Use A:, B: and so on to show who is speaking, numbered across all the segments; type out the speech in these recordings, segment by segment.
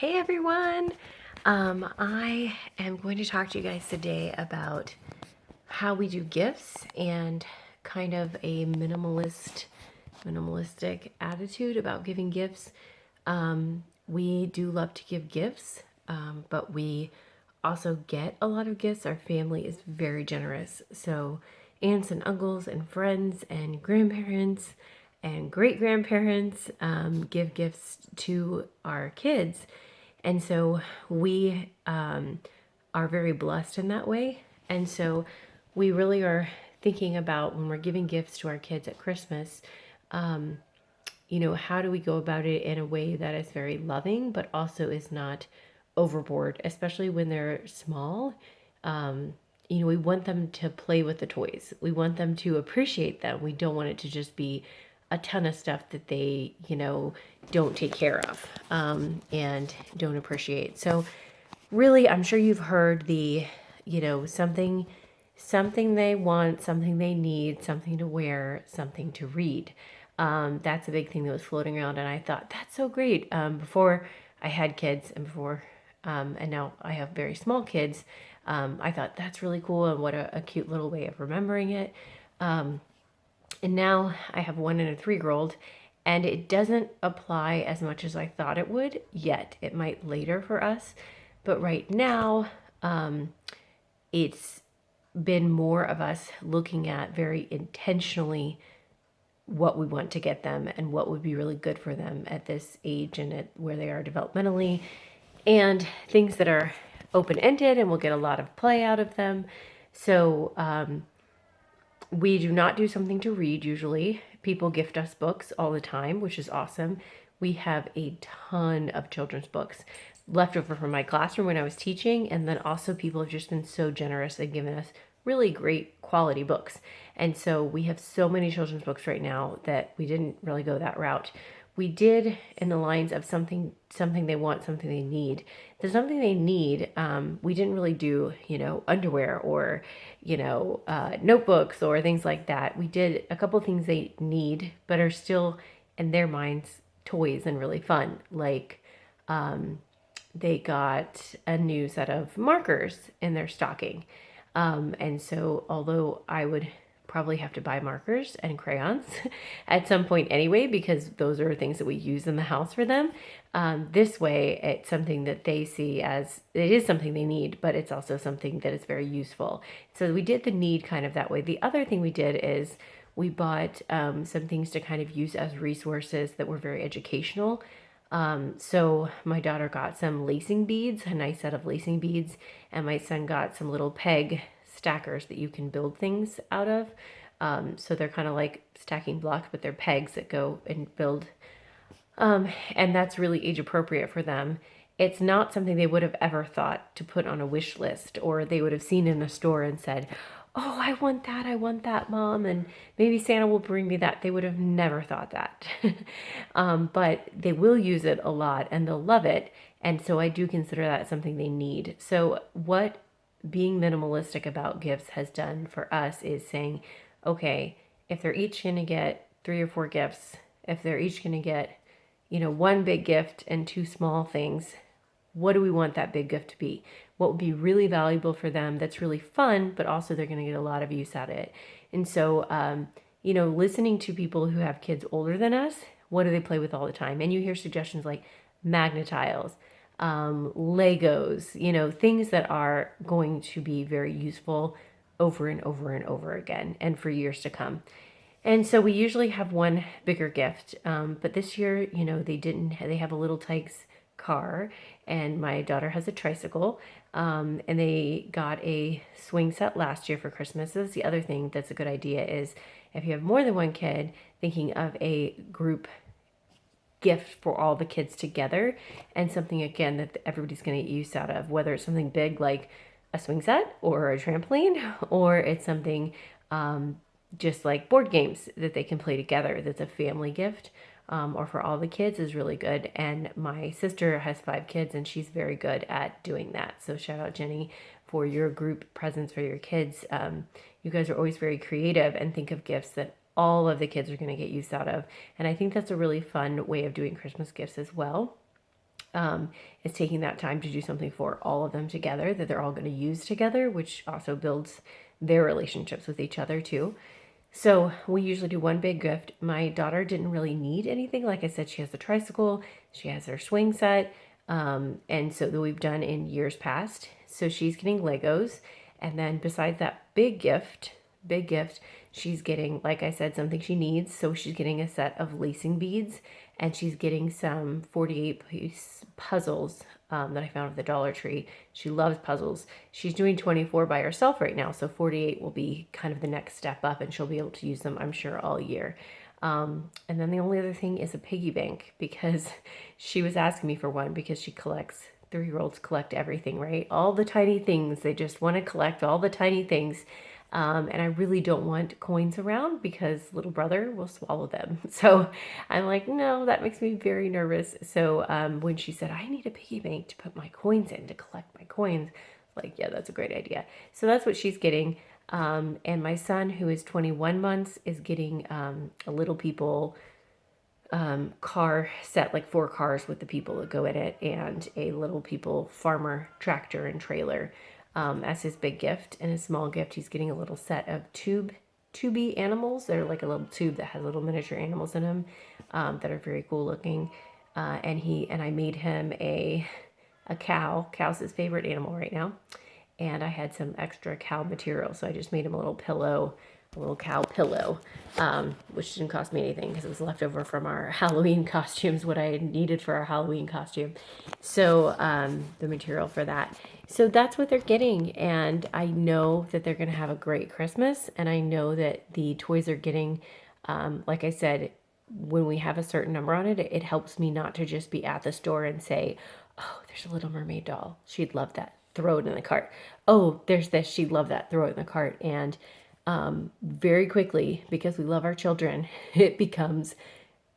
A: Hey everyone! I am going to talk to you guys today about how we do gifts and kind of a minimalistic attitude about giving gifts. We do love to give gifts, but we also get a lot of gifts. Our family is very generous. So aunts and uncles and friends and grandparents and great grandparents give gifts to our kids. And so we are very blessed in that way. And so we really are thinking about when we're giving gifts to our kids at Christmas, how do we go about it in a way that is very loving, but also is not overboard, especially when they're small. We want them to play with the toys. We want them to appreciate them. We don't want it to just be a ton of stuff that they, don't take care of and don't appreciate. So, really, I'm sure you've heard the, something they want, something they need, something to wear, something to read. That's a big thing that was floating around, and I thought that's so great. Before I had kids, and now I have very small kids, I thought that's really cool, and what a cute little way of remembering it. And now I have 1 and a 3-year-old, and it doesn't apply as much as I thought it would yet. It might later for us, but right now, it's been more of us looking at very intentionally what we want to get them and what would be really good for them at this age and at where they are developmentally, and things that are open-ended and we'll get a lot of play out of them. So we do not do something to read usually. People gift us books all the time, which is awesome. We have a ton of children's books left over from my classroom when I was teaching, and then also people have just been so generous and given us really great quality books. And so we have so many children's books right now that we didn't really go that route. We did in the lines of something they want, something they need. The something they need, we didn't really do, underwear or, notebooks or things like that. We did a couple things they need, but are still in their minds toys and really fun. Like they got a new set of markers in their stocking. And so although I would probably have to buy markers and crayons at some point anyway, because those are things that we use in the house for them. This way, it's something that they see as it is something they need, but it's also something that is very useful. So we did the need kind of that way. The other thing we did is we bought some things to kind of use as resources that were very educational. So my daughter got some lacing beads, a nice set of lacing beads, and my son got some little peg stackers that you can build things out of. So they're kind of like stacking blocks, but they're pegs that go and build. And that's really age appropriate for them. It's not something they would have ever thought to put on a wish list, or they would have seen in a store and said, "Oh, I want that, Mom, and maybe Santa will bring me that." They would have never thought that. But they will use it a lot and they'll love it. And so I do consider that something they need. So what being minimalistic about gifts has done for us is saying, okay, if they're each going to get 3 or 4 gifts, if they're each going to get, one big gift and 2 small things, what do we want that big gift to be? What would be really valuable for them that's really fun, but also they're going to get a lot of use out of it. And so, listening to people who have kids older than us, what do they play with all the time? And you hear suggestions like Magnetiles, Legos, things that are going to be very useful over and over and over again and for years to come. And so we usually have one bigger gift. But this year, they didn't, they have a Little Tykes car, and my daughter has a tricycle. And they got a swing set last year for Christmas. So that's the other thing that's a good idea is if you have more than one kid, thinking of a group gift for all the kids together, and something again that everybody's going to get use out of, whether it's something big like a swing set or a trampoline, or it's something just like board games that they can play together that's a family gift, or for all the kids is really good. And my sister has 5 kids and she's very good at doing that. So shout out Jenny for your group presents for your kids. You guys are always very creative and think of gifts that all of the kids are going to get use out of. And I think that's a really fun way of doing Christmas gifts as well. is taking that time to do something for all of them together that they're all going to use together, which also builds their relationships with each other too. So we usually do one big gift. My daughter didn't really need anything. Like I said, she has the tricycle, she has her swing set, and so that we've done in years past. So she's getting Legos, and then besides that big gift, she's getting, like I said, something she needs. So she's getting a set of lacing beads, and she's getting some 48-piece puzzles that I found at the Dollar Tree. She loves puzzles. She's doing 24 by herself right now, so 48 will be kind of the next step up, and she'll be able to use them, I'm sure, all year. And then the only other thing is a piggy bank, because she was asking me for one because she collects, 3-year-olds collect everything, right? All the tiny things. They just want to collect all the tiny things. And I really don't want coins around because little brother will swallow them. So I'm like, no, that makes me very nervous. So when she said, I need a piggy bank to put my coins in, to collect my coins, like, yeah, that's a great idea. So that's what she's getting. And my son, who is 21 months, is getting a Little People car set, like 4 cars with the people that go in it, and a Little People farmer tractor and trailer as his big gift. And his small gift, he's getting a little set of tubey animals. They're like a little tube that has little miniature animals in them that are very cool looking. And I made him a cow. Cow's his favorite animal right now. And I had some extra cow material, so I just made him a little pillow, a little cow pillow, which didn't cost me anything because it was left over from our Halloween costumes, what I had needed for our Halloween costume. So the material for that. So that's what they're getting, and I know that they're going to have a great Christmas, and I know that the toys are getting, like I said, when we have a certain number on it, it helps me not to just be at the store and say, oh, there's a Little Mermaid doll. She'd love that. Throw it in the cart. Oh, there's this. She'd love that. Throw it in the cart. And very quickly, because we love our children, it becomes,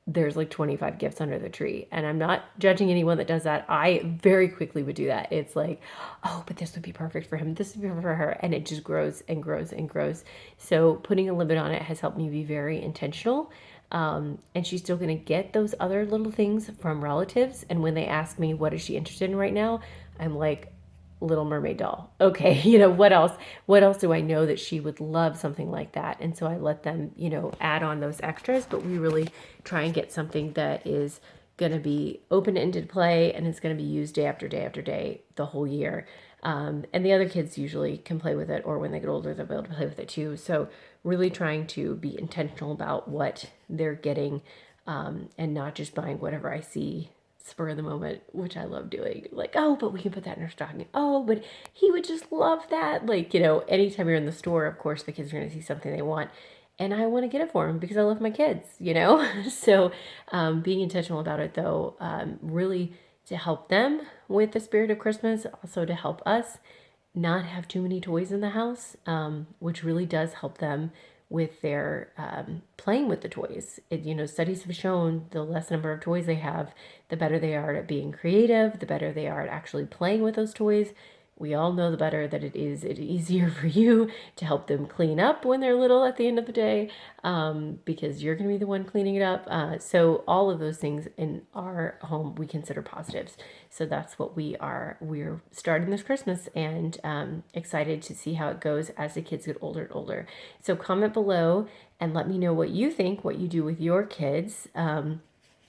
A: there's like 25 gifts under the tree. And I'm not judging anyone that does that. I very quickly would do that. It's like, oh, but this would be perfect for him. This would be perfect for her. And it just grows and grows and grows. So putting a limit on it has helped me be very intentional. And she's still going to get those other little things from relatives. And when they ask me, what is she interested in right now? I'm like, Little Mermaid doll. Okay, what else? What else do I know that she would love something like that? And so I let them, add on those extras, but we really try and get something that is going to be open-ended play and it's going to be used day after day after day the whole year. And the other kids usually can play with it, or when they get older, they'll be able to play with it too. So really trying to be intentional about what they're getting, and not just buying whatever I see spur of the moment, which I love doing. Like, oh, but we can put that in our stocking. Oh, but he would just love that. Like, anytime you're in the store, of course, the kids are going to see something they want. And I want to get it for them because I love my kids, So being intentional about it, though, really to help them with the spirit of Christmas, also to help us not have too many toys in the house, which really does help them with their playing with the toys. Studies have shown the less number of toys they have, the better they are at being creative, the better they are at actually playing with those toys. We all know the better that it is easier for you to help them clean up when they're little at the end of the day, because you're going to be the one cleaning it up. So all of those things in our home we consider positives. So that's what we're starting this Christmas, and excited to see how it goes as the kids get older and older. So comment below and let me know what you think, what you do with your kids.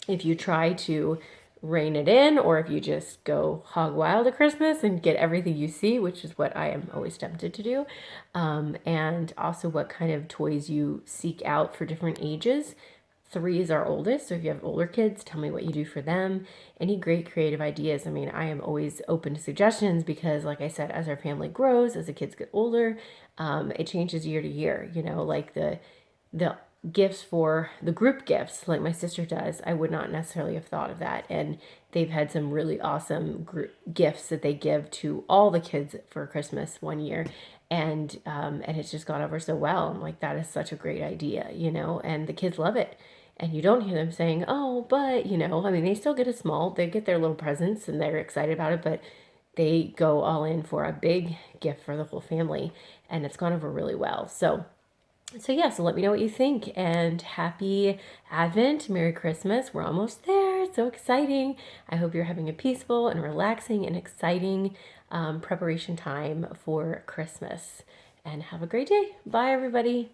A: If you try to rein it in, or if you just go hog wild at Christmas and get everything you see, which is what I am always tempted to do. And also what kind of toys you seek out for different ages. 3 is our oldest, so if you have older kids, tell me what you do for them. Any great creative ideas. I mean, I am always open to suggestions because, like I said, as our family grows, as the kids get older, it changes year to year. Like the gifts for the group gifts, like my sister does, I would not necessarily have thought of that. And they've had some really awesome group gifts that they give to all the kids for Christmas one year. And it's just gone over so well. I'm like, that is such a great idea, and the kids love it. And you don't hear them saying, oh, but, I mean, they still get they get their little presents and they're excited about it, but they go all in for a big gift for the whole family, and it's gone over really well. So yeah, so let me know what you think, and happy Advent, Merry Christmas. We're almost there. so exciting. I hope you're having a peaceful and relaxing and exciting preparation time for Christmas. And have a great day. Bye, everybody.